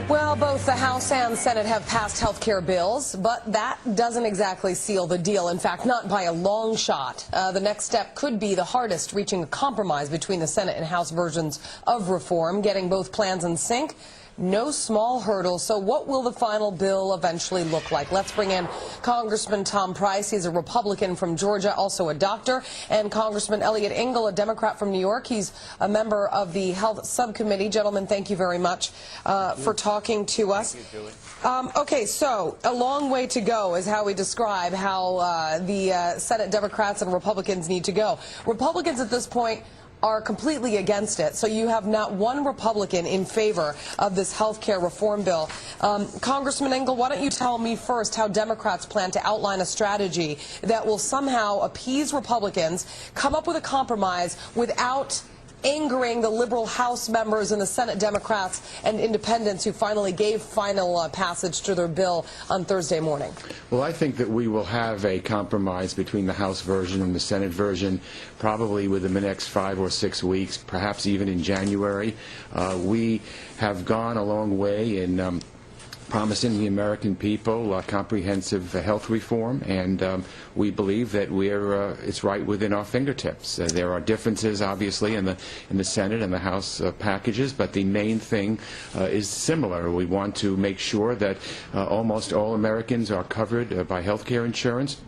Well, both the House and Senate have passed health care bills, but that doesn't exactly seal the deal. In fact, not by a long shot. The next step could be the hardest, reaching a compromise between the Senate and House versions of reform, getting both plans in sync. No small hurdle. So what will the final bill eventually look like? Let's bring in Congressman Tom Price. He's a Republican from Georgia, also a doctor, and Congressman Eliot Engel, a Democrat from New York. He's a member of the Health Subcommittee. Gentlemen, thank you very much for talking to us. Thank you, Julie. Okay, so a long way to go is how we describe how the Senate Democrats and Republicans need to go. Republicans at this point are completely against it. So you have not one Republican in favor of this health care reform bill. Congressman Engel, why don't you tell me first how Democrats plan to outline a strategy that will somehow appease Republicans, come up with a compromise without angering the liberal House members and the Senate Democrats and independents who finally gave final passage to their bill on Thursday morning? Well, I think that we will have a compromise between the House version and the Senate version probably within the next 5 or 6 weeks, perhaps even in January. We have gone a long way in promising the American people comprehensive health reform, and we believe that it's right within our fingertips. There are differences, obviously, in the Senate and the House packages, but the main thing is similar. We want to make sure that almost all Americans are covered by health care insurance.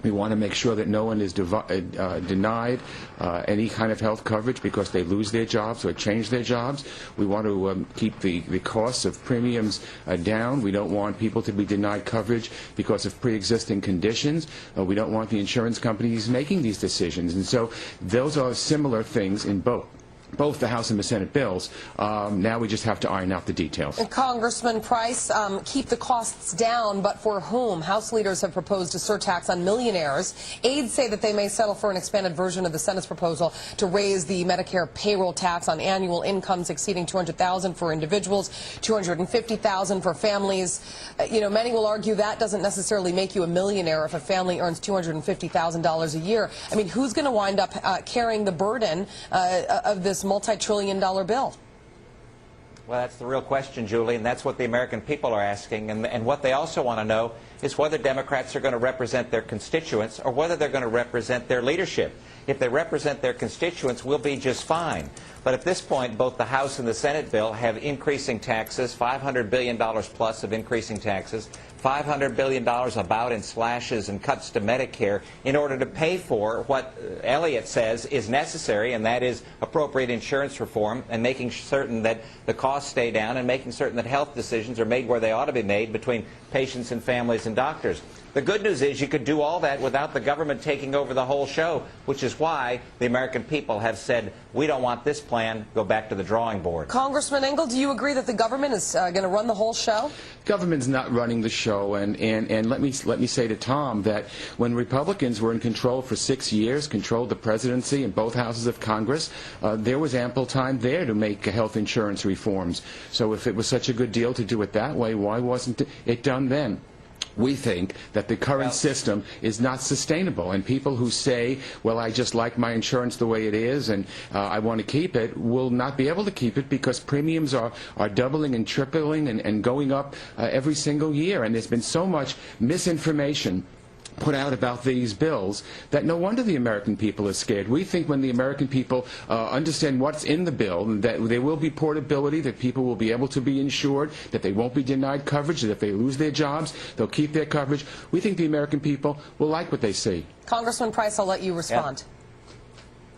We want to make sure that no one is denied any kind of health coverage because they lose their jobs or change their jobs. We want to keep the costs of premiums down. We don't want people to be denied coverage because of pre-existing conditions. We don't want the insurance companies making these decisions. And so those are similar things in both the House and the Senate bills. Now we just have to iron out the details. And Congressman Price, keep the costs down, but for whom? House leaders have proposed a surtax on millionaires. Aides say that they may settle for an expanded version of the Senate's proposal to raise the Medicare payroll tax on annual incomes exceeding $200,000 for individuals, $250,000 for families. Many will argue that doesn't necessarily make you a millionaire if a family earns $250,000 a year. I mean, who's going to wind up carrying the burden of this multi-trillion-dollar bill? Well, that's the real question, Julie, and that's what the American people are asking. And what they also want to know is whether Democrats are going to represent their constituents or whether they're going to represent their leadership. If they represent their constituents, we'll be just fine. But at this point, both the House and the Senate bill have increasing taxes, $500 billion plus of increasing taxes, $500 billion about in slashes and cuts to Medicare in order to pay for what Eliot says is necessary, and that is appropriate insurance reform and making certain that the costs stay down and making certain that health decisions are made where they ought to be made between patients and families and doctors. The good news is you could do all that without the government taking over the whole show, which is why the American people have said, we don't want this plan, go back to the drawing board. Congressman Engel, do you agree that the government is going to run the whole show? Government's not running the show, and let me say to Tom that when Republicans were in control for 6 years, controlled the presidency in both houses of Congress, there was ample time there to make health insurance reforms. So if it was such a good deal to do it that way, why wasn't it done then? We think that the current system is not sustainable, and people who say, well, I just like my insurance the way it is and I want to keep it, will not be able to keep it because premiums are doubling and tripling and going up every single year. And there's been so much misinformation put out about these bills that no wonder the American people are scared. We think when the American people understand what's in the bill, that there will be portability, that people will be able to be insured, that they won't be denied coverage, that if they lose their jobs, they'll keep their coverage. We think the American people will like what they see. Congressman Price, I'll let you respond. Yeah.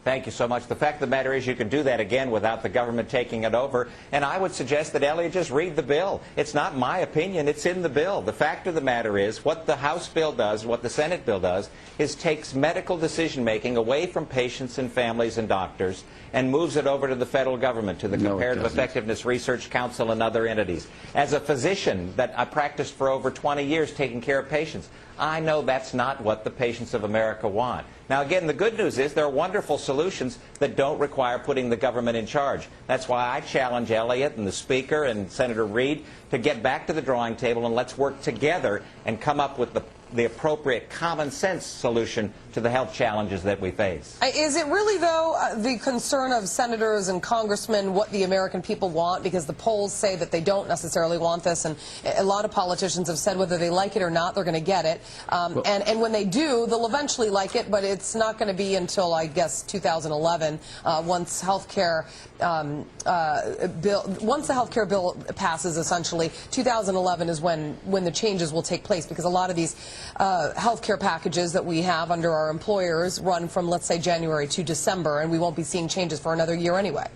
Thank you so much. The fact of the matter is you can do that again without the government taking it over. And I would suggest that Eliot just read the bill. It's not my opinion. It's in the bill. The fact of the matter is what the House bill does, what the Senate bill does, is takes medical decision-making away from patients and families and doctors and moves it over to the federal government, to the Comparative Effectiveness Research Council and other entities. As a physician that I practiced for over 20 years taking care of patients, I know that's not what the patients of America want. Now, again, the good news is there are wonderful solutions that don't require putting the government in charge. That's why I challenge Eliot and the Speaker and Senator Reid to get back to the drawing table and let's work together and come up with the the appropriate common sense solution to the health challenges that we face. Is it really, though, the concern of senators and congressmen what the American people want? Because the polls say that they don't necessarily want this, and a lot of politicians have said whether they like it or not, they're going to get it. And when they do, they'll eventually like it, but it's not going to be until, I guess, 2011, once health care once the health care bill passes, essentially, 2011 is when the changes will take place, because a lot of these health care packages that we have under our employers run from, let's say, January to December, and we won't be seeing changes for another year anyway.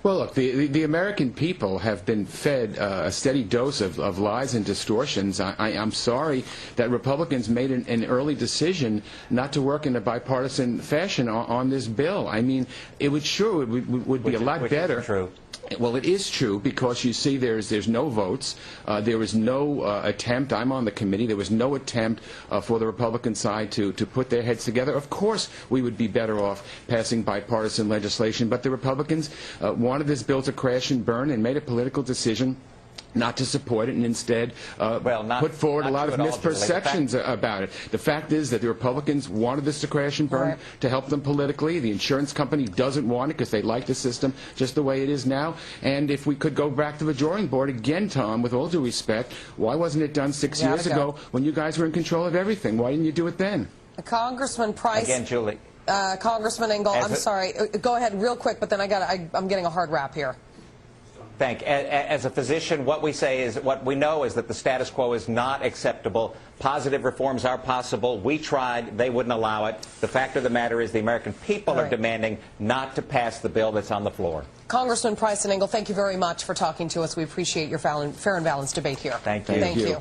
Well, look, the American people have been fed a steady dose of lies and distortions. I'm sorry that Republicans made an early decision not to work in a bipartisan fashion on this bill. I mean, it would be a lot better. True. Well, it is true, because you see there's no votes. There was no attempt. I'm on the committee. There was no attempt for the Republican side to put their heads together. Of course, we would be better off passing bipartisan legislation, but the Republicans wanted this bill to crash and burn and made a political decision not to support it, and instead put forward a lot of misperceptions about it. The fact is that the Republicans wanted this to crash and burn to help them politically. The insurance company doesn't want it because they like the system just the way it is now. And if we could go back to the drawing board again, Tom, with all due respect, why wasn't it done 6 years ago when you guys were in control of everything? Why didn't you do it then? Congressman Price. Again, Julie. Congressman Engel, I'm sorry. Go ahead real quick, but then I'm getting a hard wrap here. As a physician, what we say is, what we know is that the status quo is not acceptable. Positive reforms are possible. We tried. They wouldn't allow it. The fact of the matter is the American people are demanding not to pass the bill that's on the floor. Congressman Price and Engel, thank you very much for talking to us. We appreciate your fair and balanced debate here. Thank you. Thank you.